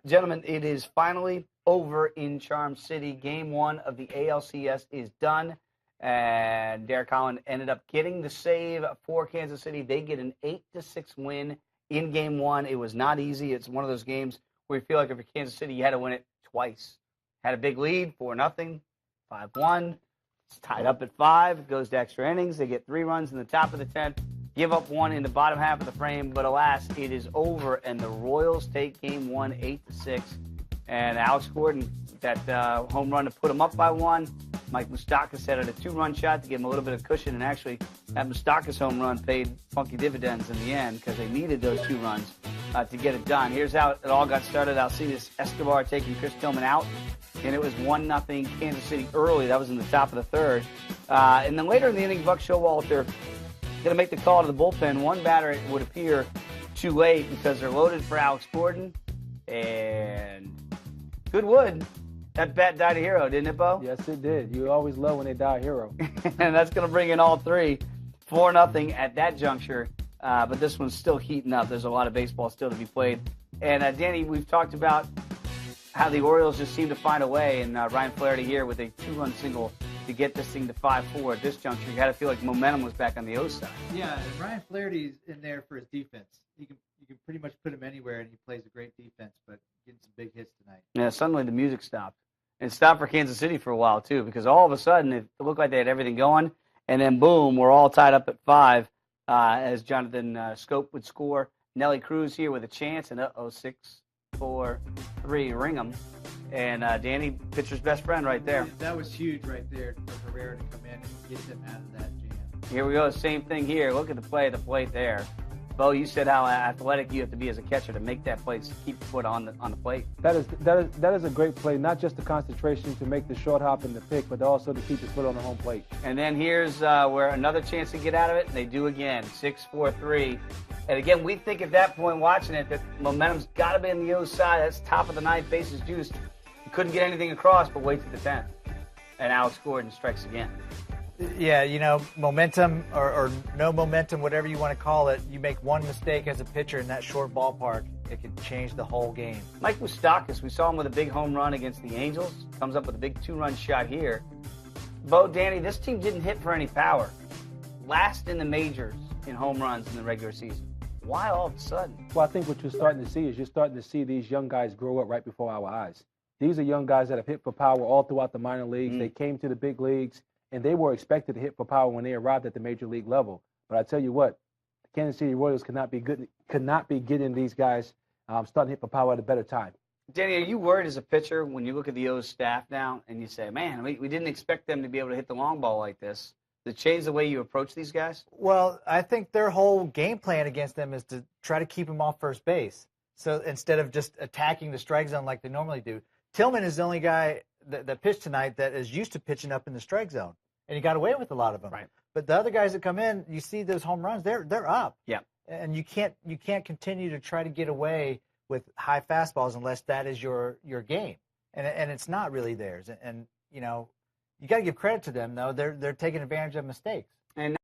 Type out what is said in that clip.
Gentlemen, it is finally over in Charm City. Game one of the ALCS is done, and Derek Holland ended up getting the save for Kansas City. They get an 8-6 win in game one. It was not easy. It's one of those games where you feel like if you're Kansas City, you had to win it twice. Had a big lead, 4-0, 5-1. It's tied up at 5. It goes to extra innings. They get 3 runs in the top of the 10th. Give up 1 in the bottom half of the frame, but alas, it is over, and the Royals take game 1, 8-6. And Alex Gordon, that home run to put him up by 1. Mike Moustakas had a 2-run shot to give him a little bit of cushion, and actually that Moustakas home run paid funky dividends in the end because they needed those 2 runs to get it done. Here's how it all got started. Alcides Escobar taking Chris Tillman out, and it was 1-0 Kansas City early. That was in the top of the 3rd. And then later in the inning, Buck Showalter going to make the call to the bullpen. One batter, it would appear, too late because they're loaded for Alex Gordon. And Goodwood, that bat died a hero, didn't it, Bo? Yes, it did. You always love when they die a hero. And that's going to bring in all 3. 4-0 at that juncture. But this one's still heating up. There's a lot of baseball still to be played. And, Danny, we've talked about how the Orioles just seem to find a way. And Ryan Flaherty here with a 2-run single to get this thing to 5-4 at this juncture. You had to feel like momentum was back on the O side. Yeah, and Ryan Flaherty's in there for his defense. You can pretty much put him anywhere, and he plays a great defense, but getting some big hits tonight. Yeah, suddenly the music stopped. And it stopped for Kansas City for a while, too, because all of a sudden it looked like they had everything going, and then, boom, we're all tied up at 5 as Jonathan Scope would score. Nelly Cruz here with a chance, and 6, 4, 3, ring them. And Danny, pitcher's best friend right there. That was huge right there for Herrera to come in and get him out of that jam. Here we go, same thing here. Look at the play at the plate there. Bo, you said how athletic you have to be as a catcher to make that play, to keep your foot on the plate. That is a great play, not just the concentration to make the short hop and the pick, but also to keep your foot on the home plate. And then here's where another chance to get out of it, and they do again, 6, 4, 3. And again, we think at that point watching it that momentum's got to be on the O side. That's top of the 9th, bases juiced. You couldn't get anything across, but wait to the 10th. And Alex Gordon strikes again. Yeah, momentum or no momentum, whatever you want to call it, you make one mistake as a pitcher in that short ballpark, it could change the whole game. Mike Moustakas, we saw him with a big home run against the Angels. Comes up with a big 2-run shot here. Bo, Danny, this team didn't hit for any power. Last in the majors in home runs in the regular season. Why all of a sudden? Well, I think what you're starting to see is you're starting to see these young guys grow up right before our eyes. These are young guys that have hit for power all throughout the minor leagues. They came to the big leagues, and they were expected to hit for power when they arrived at the major league level. But I tell you what, the Kansas City Royals could not be getting these guys starting to hit for power at a better time. Danny, are you worried as a pitcher when you look at the O's staff now and you say, man, we didn't expect them to be able to hit the long ball like this? Does it change the way you approach these guys? Well, I think their whole game plan against them is to try to keep them off first base. So instead of just attacking the strike zone like they normally do, Tillman is the only guy that pitched tonight that is used to pitching up in the strike zone, and he got away with a lot of them. Right. But the other guys that come in, you see those home runs, they're up. Yeah. And you can't continue to try to get away with high fastballs unless that is your game, and it's not really theirs. And you got to give credit to them though; they're taking advantage of mistakes. And